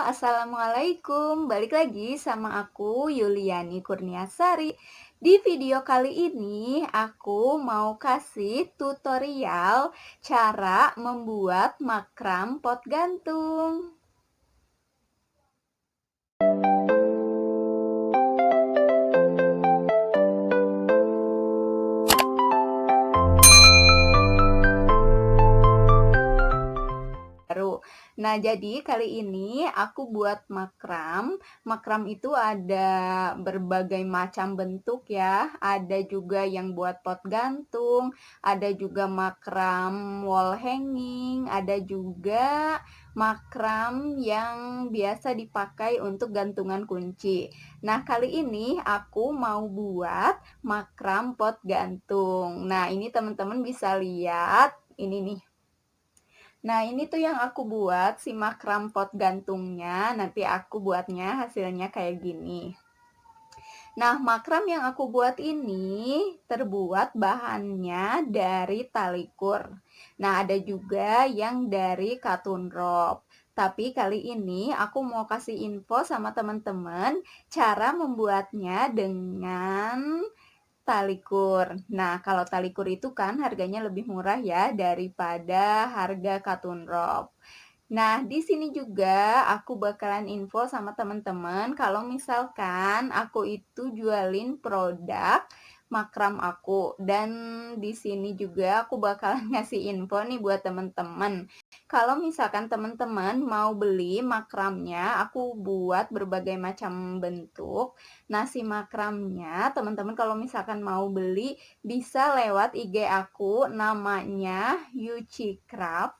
Assalamualaikum. Balik lagi sama aku, Yuliani Kurniasari. Di video kali ini, aku mau kasih tutorial cara membuat makram pot gantung. Nah, jadi kali ini aku buat makram. Makram itu ada berbagai macam bentuk ya. Ada juga yang buat pot gantung, ada juga makram wall hanging, ada juga makram yang biasa dipakai untuk gantungan kunci. Nah, kali ini aku mau buat makram pot gantung. Nah, ini teman-teman bisa lihat, ini nih. Nah, ini tuh yang aku buat, si makram pot gantungnya. Nanti aku buatnya hasilnya kayak gini. Nah, makram yang aku buat ini terbuat bahannya dari tali kur. Nah, ada juga yang dari katun rope. Tapi kali ini aku mau kasih info sama teman-teman cara membuatnya dengan tali kur. Nah, kalau tali kur itu kan harganya lebih murah ya daripada harga katun rope. Nah, di sini juga aku bakalan info sama teman-teman kalau misalkan aku itu jualin produk makram aku, dan di sini juga aku bakalan ngasih info nih buat teman-teman. Kalau misalkan teman-teman mau beli makramnya, aku buat berbagai macam bentuk. Nah, si makramnya teman-teman kalau misalkan mau beli bisa lewat IG aku, namanya Yuchi Craft.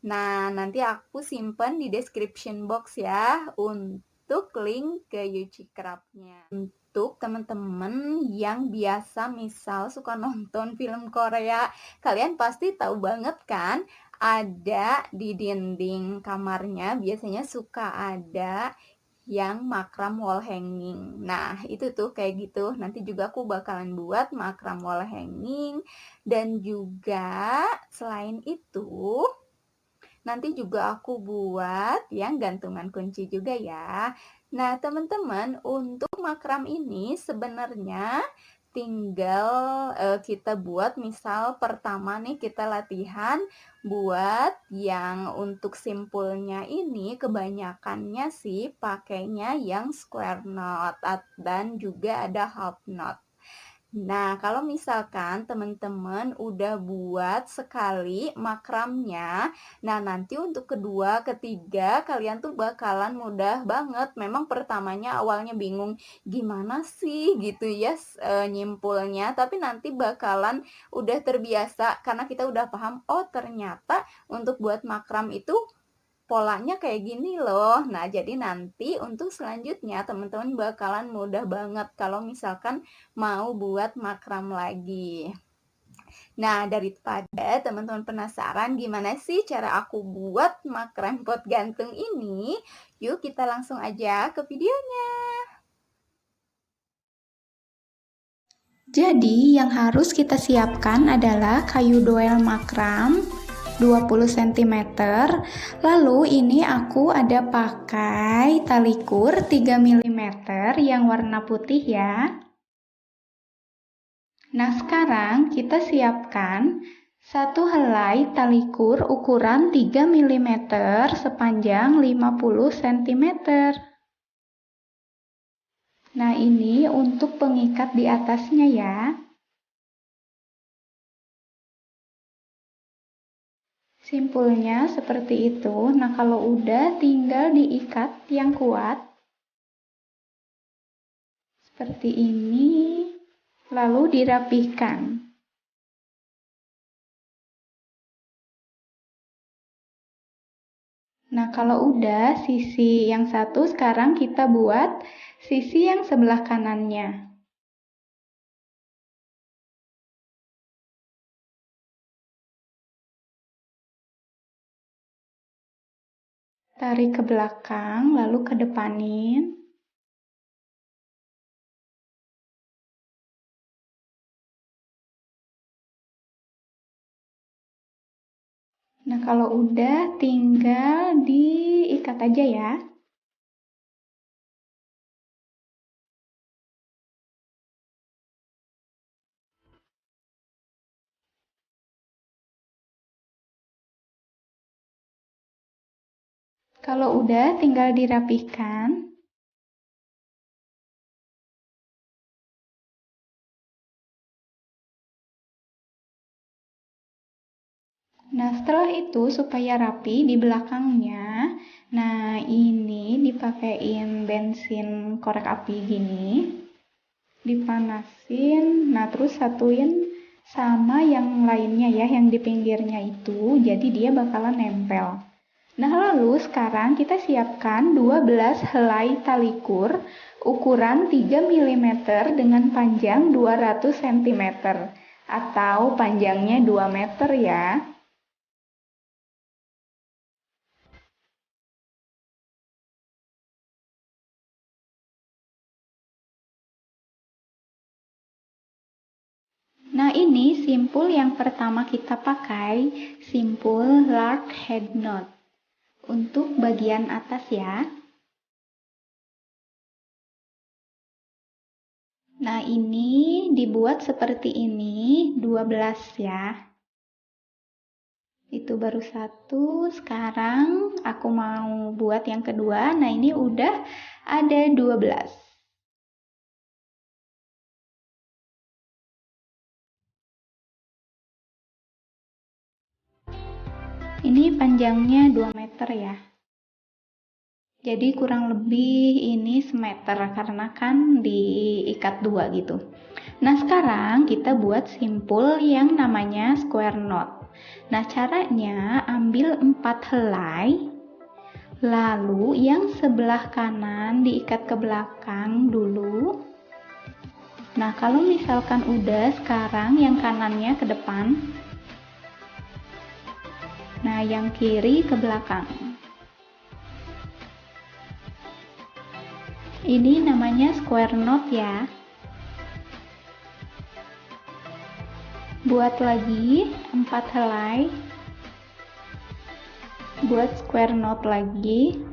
Nah, nanti aku simpen di description box ya untuk link ke Yuchi Craft-nya. Untuk teman-teman yang biasa misal suka nonton film Korea, kalian pasti tahu banget kan, ada di dinding kamarnya biasanya suka ada yang makram wall hanging. Nah, itu tuh kayak gitu. Nanti juga aku bakalan buat makram wall hanging, dan juga selain itu nanti juga aku buat yang gantungan kunci juga ya. Nah, teman-teman, untuk makram ini sebenarnya tinggal kita buat, misal pertama nih kita latihan buat yang untuk simpulnya ini kebanyakannya sih pakainya yang square knot dan juga ada half knot. Nah, kalau misalkan teman-teman udah buat sekali makramnya, nah nanti untuk kedua, ketiga, kalian tuh bakalan mudah banget. Memang pertamanya awalnya bingung gimana sih gitu ya nyimpulnya, tapi nanti bakalan udah terbiasa karena kita udah paham, oh ternyata untuk buat makram itu polanya kayak gini loh. Nah, jadi nanti untuk selanjutnya teman-teman bakalan mudah banget kalau misalkan mau buat makram lagi. Nah, daripada teman-teman penasaran gimana sih cara aku buat makram pot gantung ini, yuk kita langsung aja ke videonya. Jadi yang harus kita siapkan adalah kayu doel makram 20 cm. Lalu ini aku ada pakai tali kur 3 mm yang warna putih ya. Nah, sekarang kita siapkan satu helai tali kur ukuran 3 mm sepanjang 50 cm. Nah, ini untuk pengikat di atasnya ya. Simpulnya seperti itu. Nah, kalau udah tinggal diikat yang kuat. Seperti ini. Lalu dirapihkan. Nah, kalau udah sisi yang satu, sekarang kita buat sisi yang sebelah kanannya. Tarik ke belakang, lalu ke depanin. Nah, kalau udah tinggal diikat aja ya. Kalau udah, tinggal dirapihkan. Nah, setelah itu supaya rapi di belakangnya, nah ini dipakein bensin korek api gini, dipanasin, nah terus satuin sama yang lainnya ya, yang di pinggirnya itu, jadi dia bakalan nempel. Nah, lalu sekarang kita siapkan 12 helai tali kur ukuran 3 mm dengan panjang 200 cm atau panjangnya 2 meter ya. Nah, ini simpul yang pertama kita pakai, simpul lark head knot. Untuk bagian atas ya. Nah, ini dibuat seperti ini, 12 ya. Itu baru satu, sekarang aku mau buat yang kedua. Nah, ini udah ada 12. Ini panjangnya 2 meter ya. Jadi kurang lebih ini semeter karena kan diikat dua gitu. Nah, sekarang kita buat simpul yang namanya square knot. Nah, caranya ambil 4 helai, lalu yang sebelah kanan diikat ke belakang dulu. Nah, kalau misalkan udah, sekarang yang kanannya ke depan. Nah, yang kiri ke belakang. Ini namanya square knot ya. Buat lagi 4 helai. Buat square knot lagi.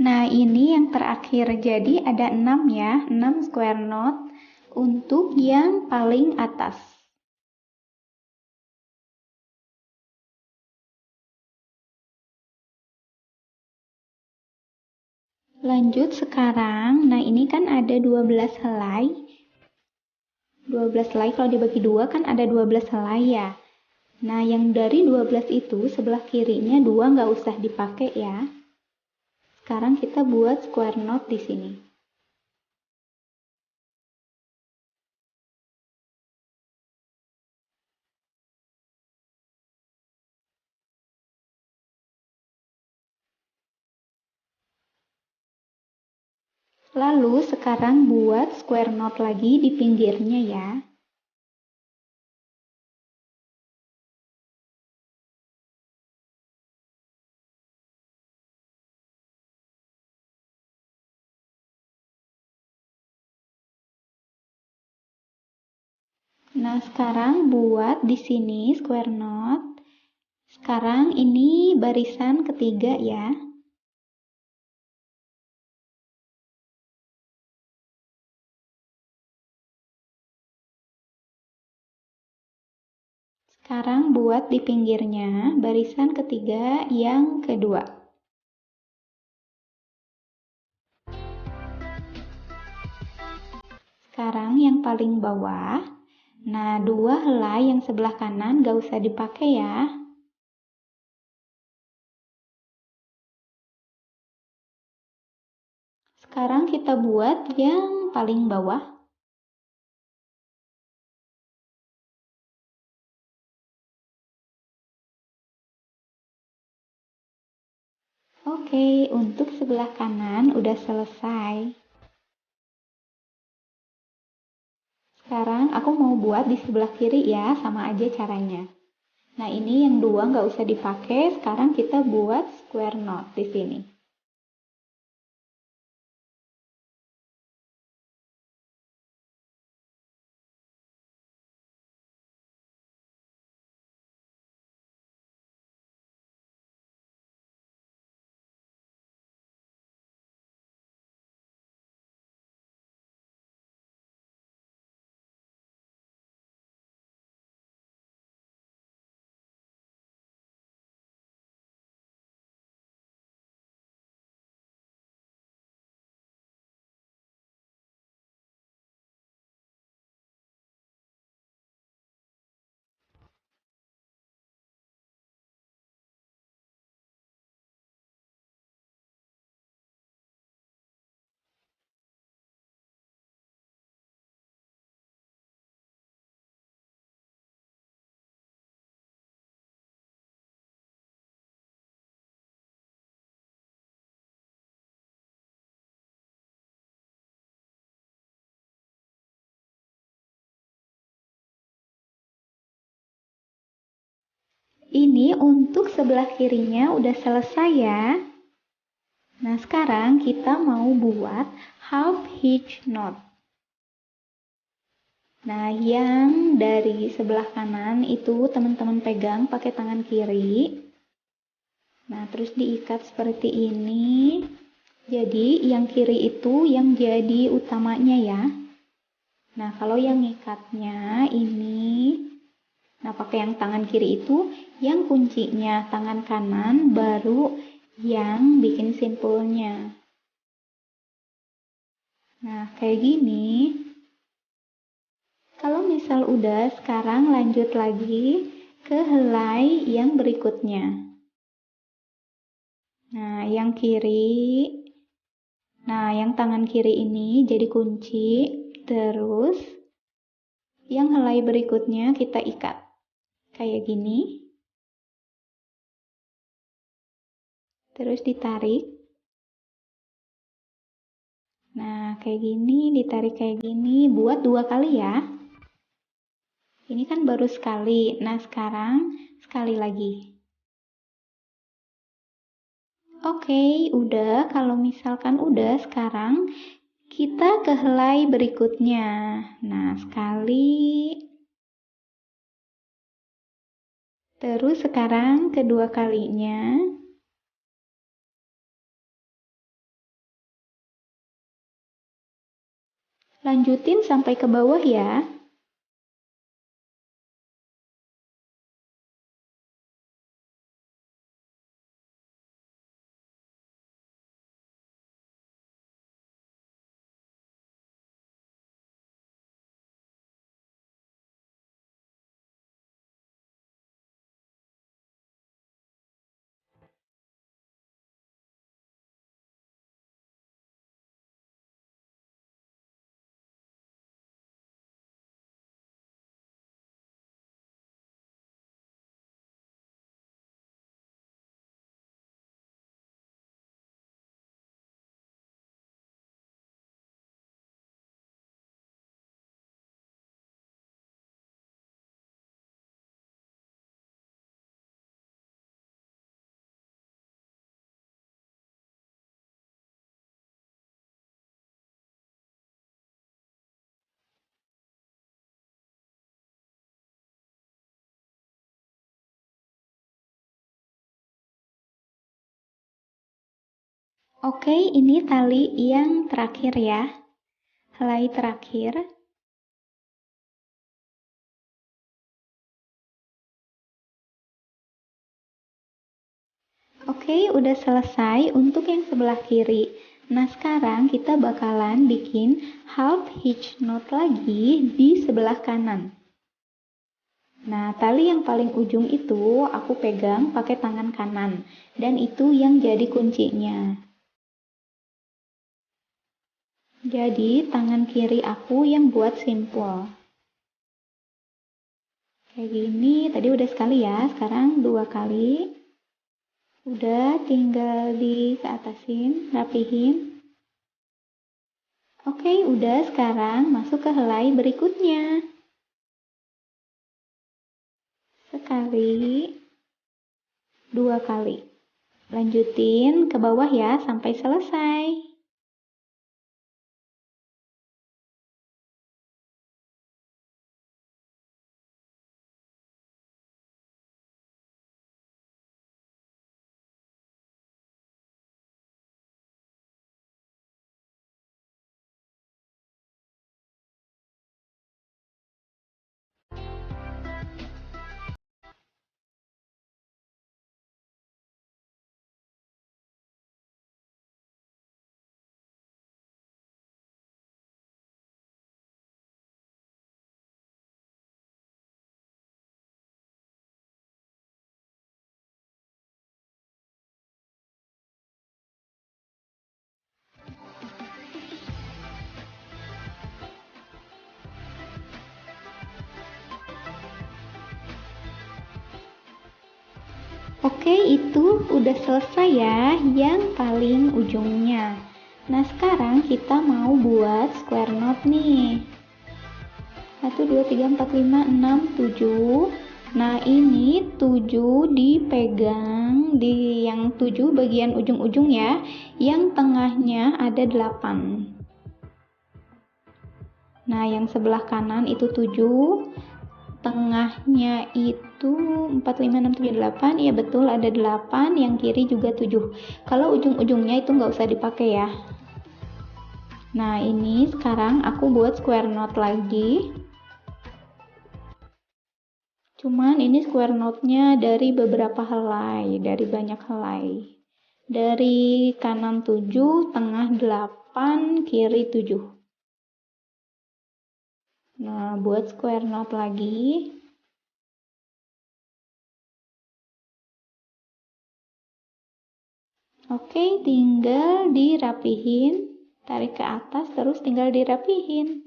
Nah, ini yang terakhir. Jadi ada 6 ya, 6 square knot untuk yang paling atas. Lanjut sekarang, nah ini kan ada 12 helai. 12 helai kalau dibagi 2 kan ada 12 helai ya. Nah, yang dari 12 itu sebelah kirinya 2 nggak usah dipakai ya. Sekarang kita buat square knot di sini. Lalu sekarang buat square knot lagi di pinggirnya ya. Nah, sekarang buat di sini square knot. Sekarang ini barisan ketiga ya. Sekarang buat di pinggirnya barisan ketiga yang kedua. Sekarang yang paling bawah. Nah, 2 helai yang sebelah kanan gak usah dipakai ya. Sekarang kita buat yang paling bawah. Oke, untuk sebelah kanan udah selesai. aku mau buat di sebelah kiri ya, sama aja caranya. Nah, ini yang 2 nggak usah dipakai, sekarang kita buat square knot di sini. Ini untuk sebelah kirinya udah selesai ya. Nah, sekarang kita mau buat half hitch knot. Nah, yang dari sebelah kanan itu teman-teman pegang pakai tangan kiri. Nah, terus diikat seperti ini. Jadi, yang kiri itu yang jadi utamanya ya. Nah, kalau yang ngikatnya ini, nah pakai yang tangan kiri itu, yang kuncinya tangan kanan, baru yang bikin simpulnya. Nah, kayak gini. Kalau misal udah, sekarang lanjut lagi ke helai yang berikutnya. Nah, yang kiri. Nah, yang tangan kiri ini jadi kunci. Terus, yang helai berikutnya kita ikat. Kayak gini. Terus ditarik. Nah, kayak gini, ditarik kayak gini. Buat 2 kali ya. Ini kan baru sekali. Nah, sekarang sekali lagi. Oke, udah. Kalau misalkan udah, sekarang kita ke helai berikutnya. Nah, sekali. Terus sekarang kedua kalinya. Lanjutin sampai ke bawah ya. Oke, ini tali yang terakhir ya. Helai terakhir. Oke, udah selesai untuk yang sebelah kiri. Nah, sekarang kita bakalan bikin half hitch knot lagi di sebelah kanan. Nah, tali yang paling ujung itu aku pegang pakai tangan kanan. Dan itu yang jadi kuncinya. Jadi, tangan kiri aku yang buat simpul. Kayak gini, tadi udah sekali ya, sekarang 2 kali. Udah, tinggal di keatasin, rapihin. Oke, udah, sekarang masuk ke helai berikutnya. sekali, 2 kali. Lanjutin ke bawah ya sampai selesai. Oke, itu udah selesai ya yang paling ujungnya. Nah, sekarang kita mau buat square knot nih. 1, 2, 3, 4, 5, 6, 7. Nah, ini 7 dipegang di yang 7 bagian ujung-ujung ya. Yang tengahnya ada 8. Nah, yang sebelah kanan itu 7. Tengahnya itu 4, 5, 6, 7, 8. Ya betul, ada 8. Yang kiri juga 7. Kalau ujung-ujungnya itu nggak usah dipakai ya. Nah, ini sekarang aku buat square knot lagi. Cuman ini square knotnya dari beberapa helai, dari banyak helai. Dari kanan 7, tengah 8, kiri 7. Nah, buat square knot lagi. Oke, tinggal dirapihin. Tarik ke atas, terus tinggal dirapihin.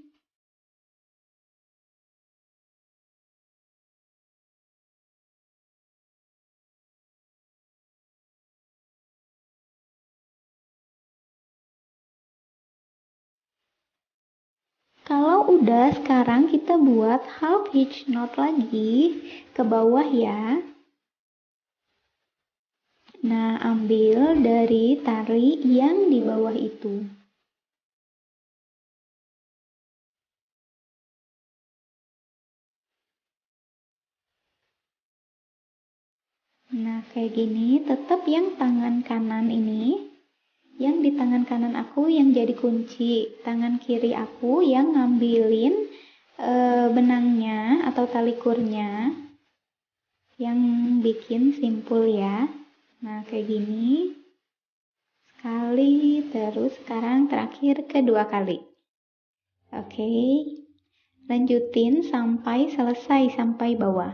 Kalau udah, sekarang kita buat half hitch knot lagi ke bawah ya. Nah, ambil dari tali yang di bawah itu. Nah, kayak gini, tetap yang tangan kanan ini, yang di tangan kanan aku yang jadi kunci. Tangan kiri aku yang ngambilin benangnya atau tali kurnya, yang bikin simpul ya. Nah, kayak gini. Sekali, terus sekarang terakhir kedua kali. Oke, lanjutin sampai selesai, sampai bawah.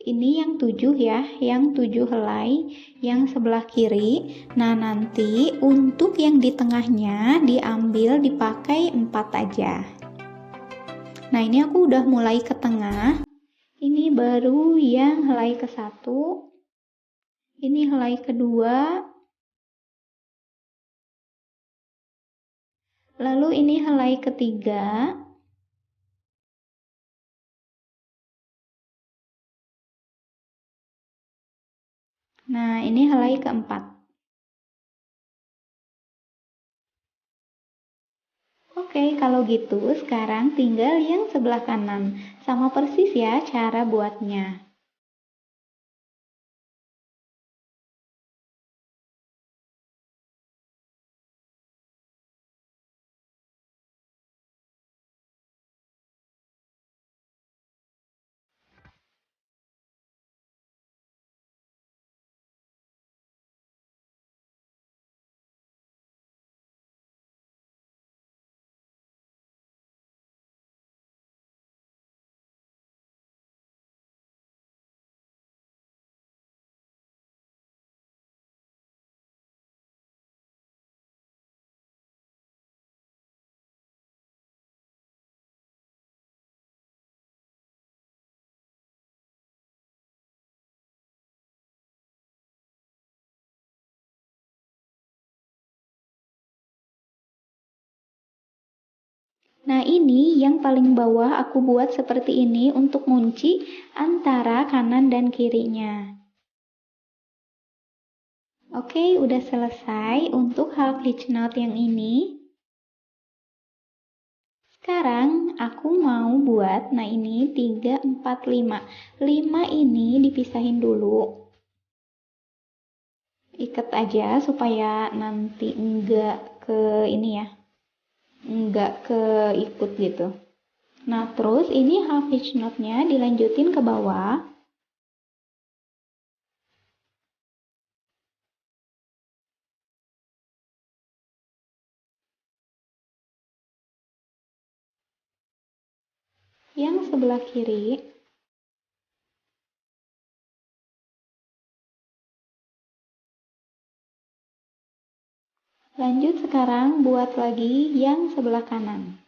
Ini yang 7 ya, yang 7 helai, yang sebelah kiri. Nah, nanti untuk yang di tengahnya diambil, dipakai 4 aja. Nah, ini aku udah mulai ke tengah. Ini baru yang helai ke-1. Ini helai kedua. Lalu ini helai ketiga. Nah, ini helai keempat. Oke, kalau gitu sekarang tinggal yang sebelah kanan. Sama persis ya cara buatnya. Nah, ini yang paling bawah aku buat seperti ini untuk kunci antara kanan dan kirinya. Oke, udah selesai untuk half hitch knot yang ini. Sekarang aku mau buat, nah ini 3, 4, 5. 5 ini dipisahin dulu. Ikat aja supaya nanti enggak ke ini ya, enggak keikut gitu. Nah, terus ini half hitch knot-nya dilanjutin ke bawah. Yang sebelah kiri. Lanjut sekarang buat lagi yang sebelah kanan.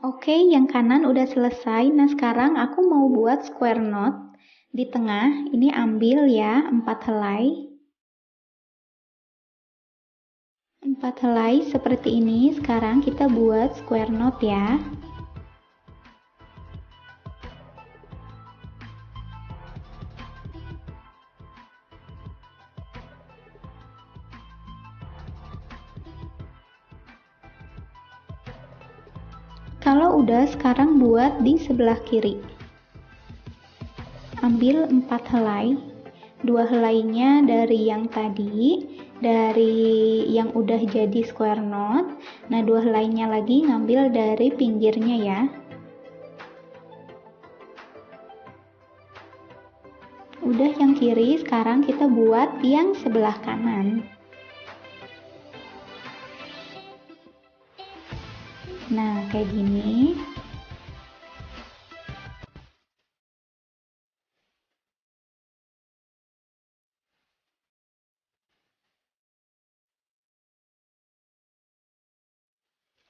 Oke, yang kanan udah selesai. Nah, sekarang aku mau buat square knot di tengah. Ini ambil ya 4 helai. 4 helai seperti ini. Sekarang kita buat square knot ya. Kalau udah, sekarang buat di sebelah kiri. Ambil 4 helai. 2 helainya dari yang tadi, dari yang udah jadi square knot. Nah, 2 helainya lagi ngambil dari pinggirnya ya. Udah yang kiri, sekarang kita buat yang sebelah kanan. Nah, kayak gini.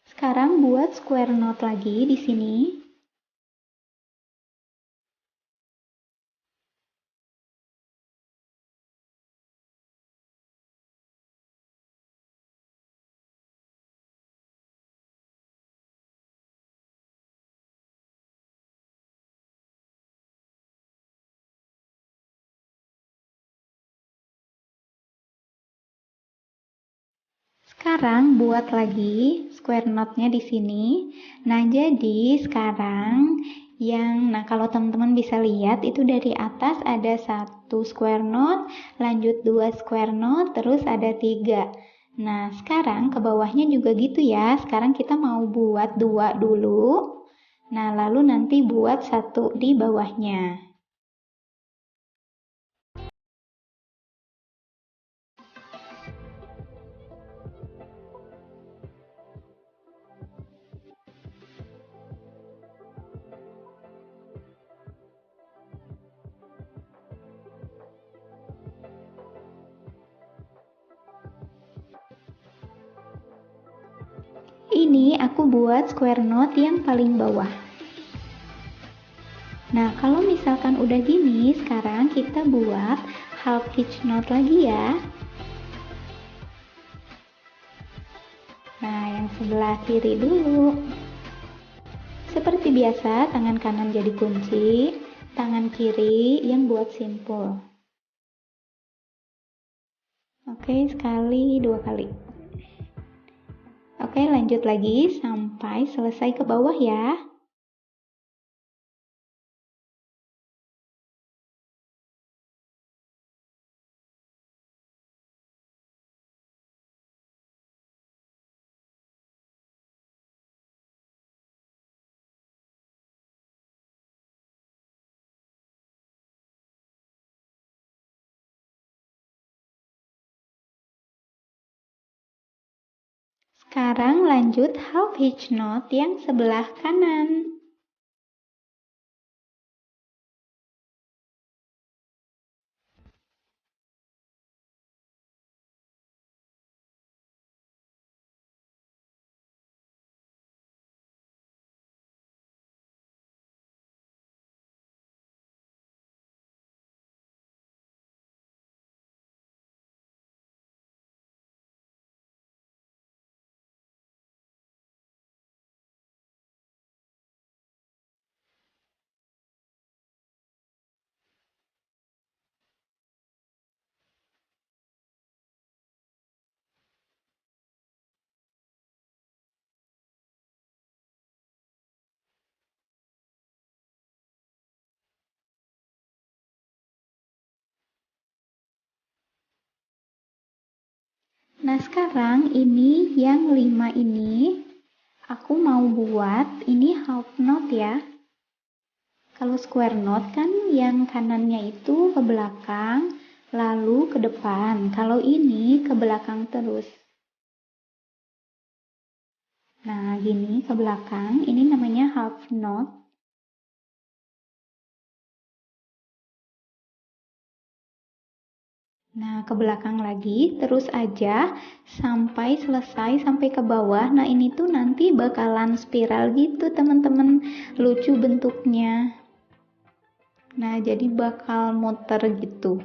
Sekarang buat square knot lagi di sini. Sekarang buat lagi square knotnya di sini. Nah, jadi sekarang nah kalau teman-teman bisa lihat itu dari atas ada 1 square knot, lanjut 2 square knot, terus ada 3. Nah, sekarang ke bawahnya juga gitu ya. Sekarang kita mau buat 2 dulu. Nah, lalu nanti buat 1 di bawahnya. Ini aku buat square knot yang paling bawah. Nah, kalau misalkan udah gini, sekarang kita buat half hitch knot lagi ya. Nah, yang sebelah kiri dulu. Seperti biasa, tangan kanan jadi kunci, tangan kiri yang buat simpul. Oke, sekali, dua kali. Oke, lanjut lagi sampai selesai ke bawah ya. Sekarang lanjut half hitch knot yang sebelah kanan. Nah, sekarang ini yang 5 ini aku mau buat ini half knot ya. Kalau square knot kan yang kanannya itu ke belakang, lalu ke depan. Kalau ini ke belakang terus. Nah, gini ke belakang, ini namanya half knot. Nah, ke belakang lagi, terus aja sampai selesai, sampai ke bawah. Nah, ini tuh nanti bakalan spiral gitu, teman-teman. Lucu bentuknya. Nah, jadi bakal muter gitu.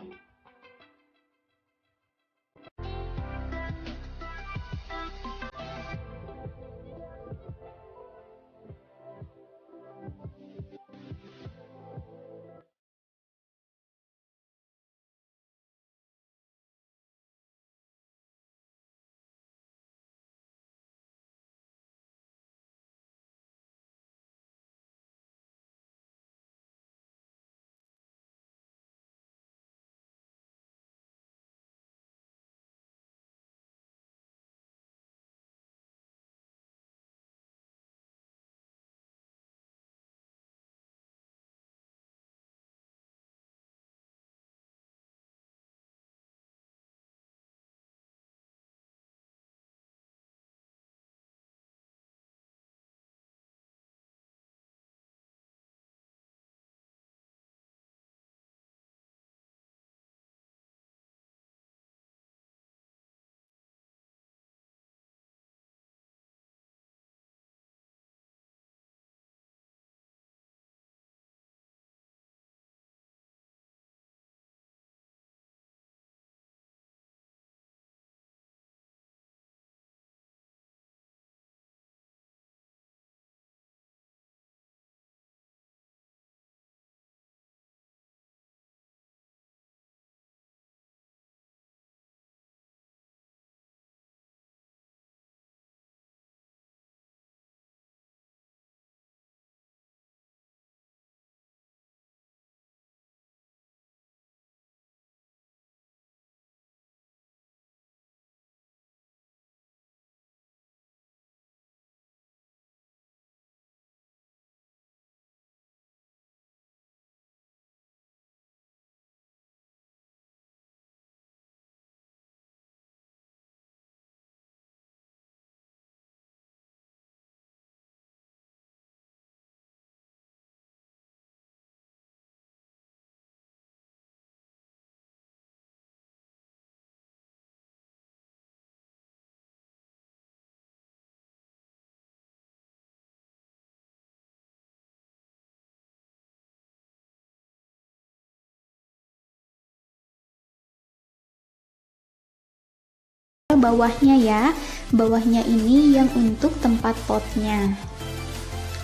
bawahnya ya. Bawahnya ini yang untuk tempat potnya.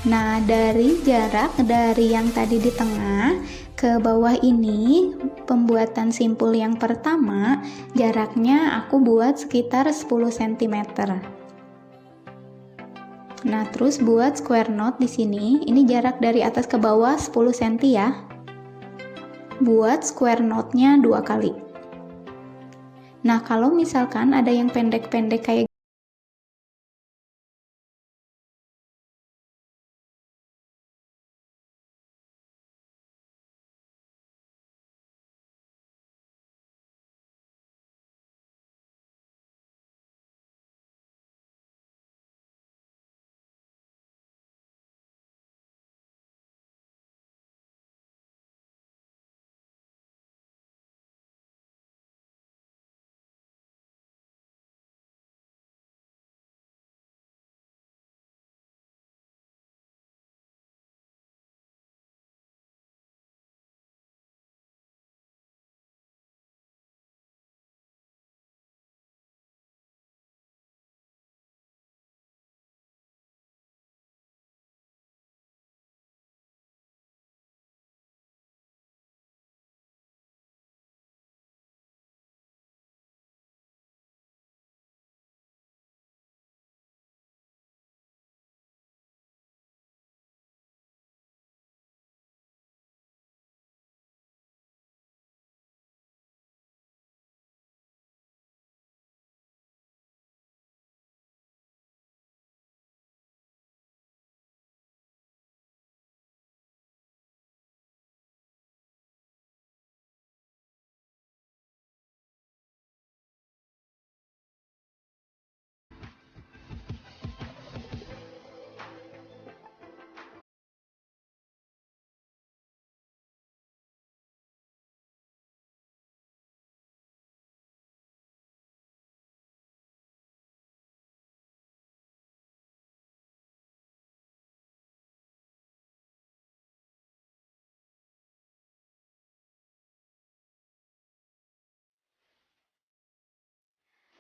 Nah, dari jarak dari yang tadi di tengah ke bawah ini, pembuatan simpul yang pertama, jaraknya aku buat sekitar 10 cm. Nah, terus buat square knot di sini, ini jarak dari atas ke bawah 10 cm ya. Buat square knotnya 2 kali. Nah, kalau misalkan ada yang pendek-pendek kayak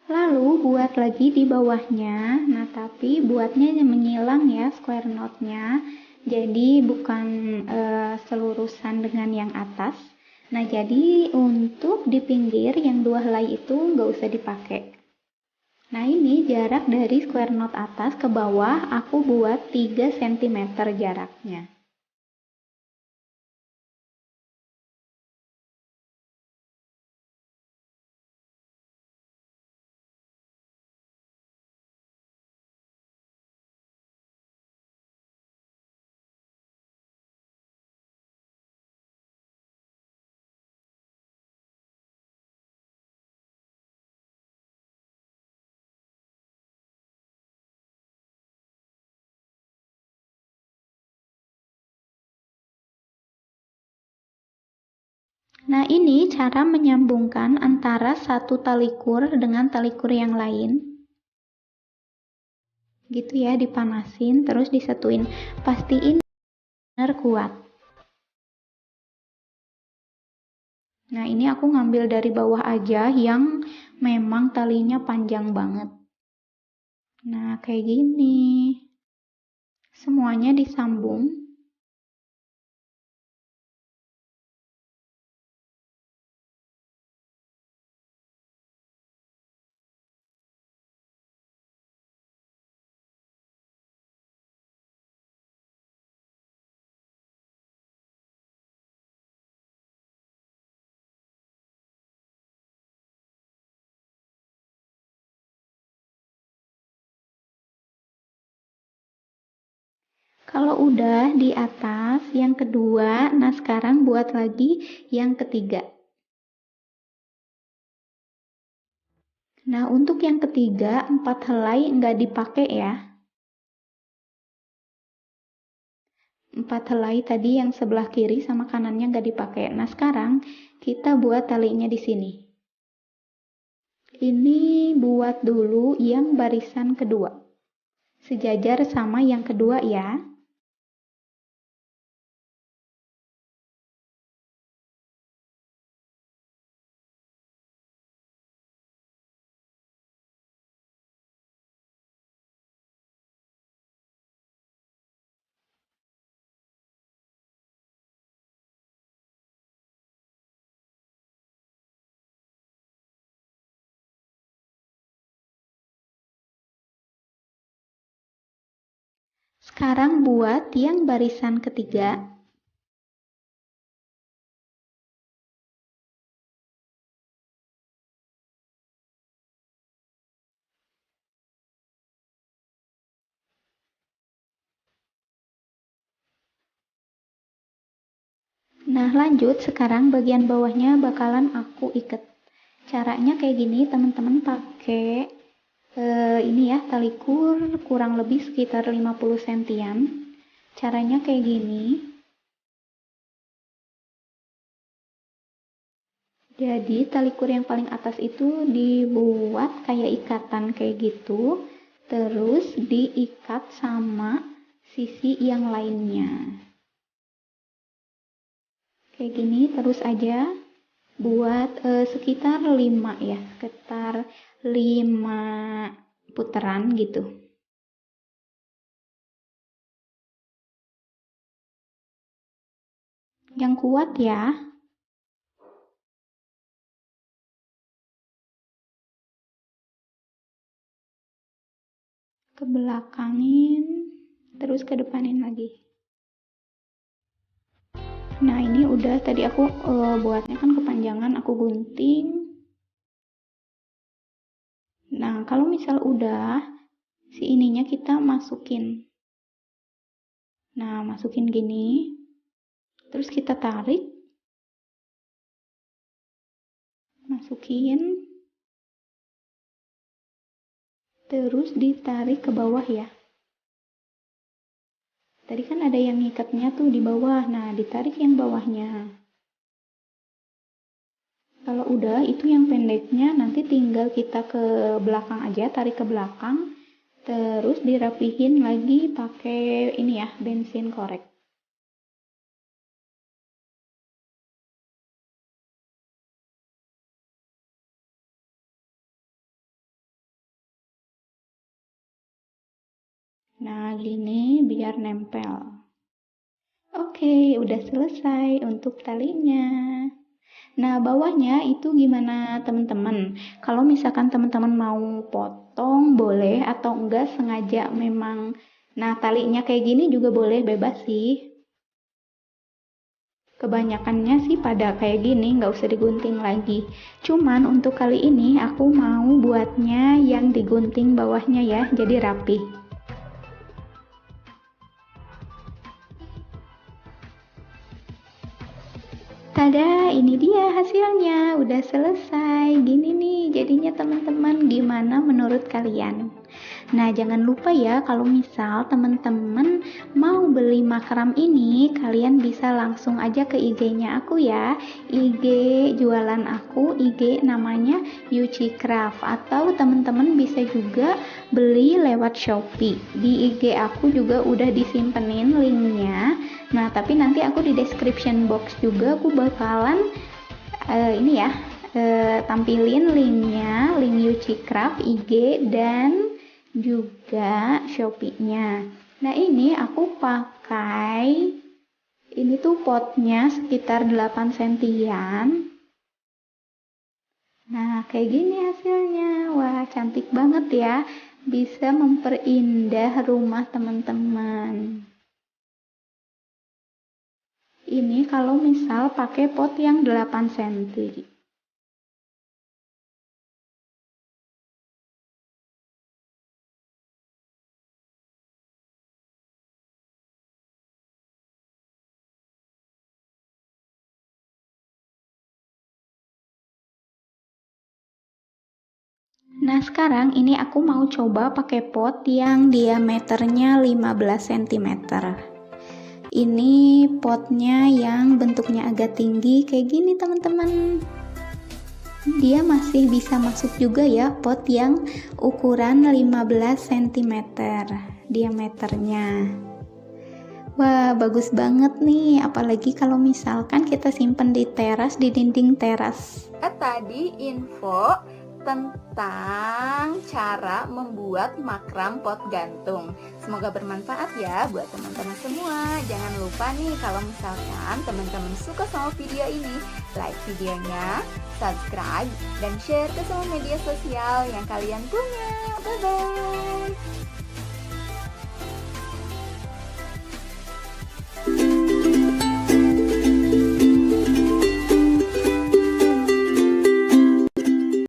lalu buat lagi di bawahnya. Nah, tapi buatnya menyilang ya square knotnya. Jadi bukan selurusan dengan yang atas. Nah, jadi untuk di pinggir yang 2 helai itu nggak usah dipakai. Nah, ini jarak dari square knot atas ke bawah aku buat 3 cm jaraknya. Nah, ini cara menyambungkan antara satu tali kur dengan tali kur yang lain. Gitu ya, dipanasin terus disatuin. Pastiin benar kuat. Nah, ini aku ngambil dari bawah aja yang memang talinya panjang banget. Nah, kayak gini. Semuanya disambung. Kalau udah di atas yang kedua, nah sekarang buat lagi yang ketiga. Nah, untuk yang ketiga, 4 helai nggak dipakai ya. 4 helai tadi yang sebelah kiri sama kanannya nggak dipakai. Nah, sekarang kita buat talinya di sini. Ini buat dulu yang barisan kedua. Sejajar sama yang kedua ya. Sekarang buat yang barisan ketiga. Nah, lanjut sekarang bagian bawahnya bakalan aku ikat. Caranya kayak gini, teman-teman pakai ini ya, tali kurang lebih sekitar 50 sentian. Caranya kayak gini. Jadi tali kur yang paling atas itu dibuat kayak ikatan kayak gitu, terus diikat sama sisi yang lainnya. Kayak gini terus aja buat sekitar 5 ya, sekitar 5 putaran gitu. Yang kuat ya. Ke belakangin, terus ke depanin lagi. Nah, ini udah tadi aku buatnya kan kepanjangan, aku gunting. Nah, kalau misal udah, si ininya kita masukin. Nah, masukin gini. Terus kita tarik. Masukin. Terus ditarik ke bawah ya. Tadi kan ada yang ngikatnya tuh di bawah. Nah, ditarik yang bawahnya. Kalau udah, itu yang pendeknya nanti tinggal kita ke belakang aja, tarik ke belakang. Terus dirapihin lagi pakai ini ya, bensin korek. Nah, gini biar nempel. Oke, udah selesai untuk talinya. Nah, bawahnya itu gimana teman-teman? Kalau misalkan teman-teman mau potong, boleh, atau enggak sengaja memang. Nah, talinya kayak gini juga boleh, bebas sih. Kebanyakannya sih pada kayak gini, nggak usah digunting lagi. Cuman untuk kali ini aku mau buatnya yang digunting bawahnya ya, jadi rapi. Tada, ini dia hasilnya. Udah selesai. Gini nih jadinya teman-teman. Gimana menurut kalian? Nah, jangan lupa ya kalau misal teman-teman mau beli makram ini, kalian bisa langsung aja ke IG-nya aku ya. IG jualan aku, IG namanya Yuci Craft, atau teman-teman bisa juga beli lewat Shopee. Di IG aku juga udah disimpenin linknya. Nah, tapi nanti aku di description box juga aku bakalan ini ya, tampilin linknya, link Yuci Craft IG dan juga Shopee-nya. Nah, ini aku pakai ini tuh potnya sekitar 8 sentian. Nah, kayak gini hasilnya. Wah, cantik banget ya. Bisa memperindah rumah teman-teman. Ini kalau misal pakai pot yang 8 cm. Nah, sekarang ini aku mau coba pakai pot yang diameternya 15 cm. Ini potnya yang bentuknya agak tinggi kayak gini teman-teman. Dia masih bisa masuk juga ya, pot yang ukuran 15 cm diameternya. Wah, bagus banget nih, apalagi kalau misalkan kita simpen di teras, di dinding teras. Tadi info tentang cara membuat makram pot gantung. Semoga bermanfaat ya buat teman-teman semua. Jangan lupa nih kalau misalkan teman-teman suka sama video ini, like videonya, subscribe, dan share ke semua media sosial yang kalian punya. Bye-bye!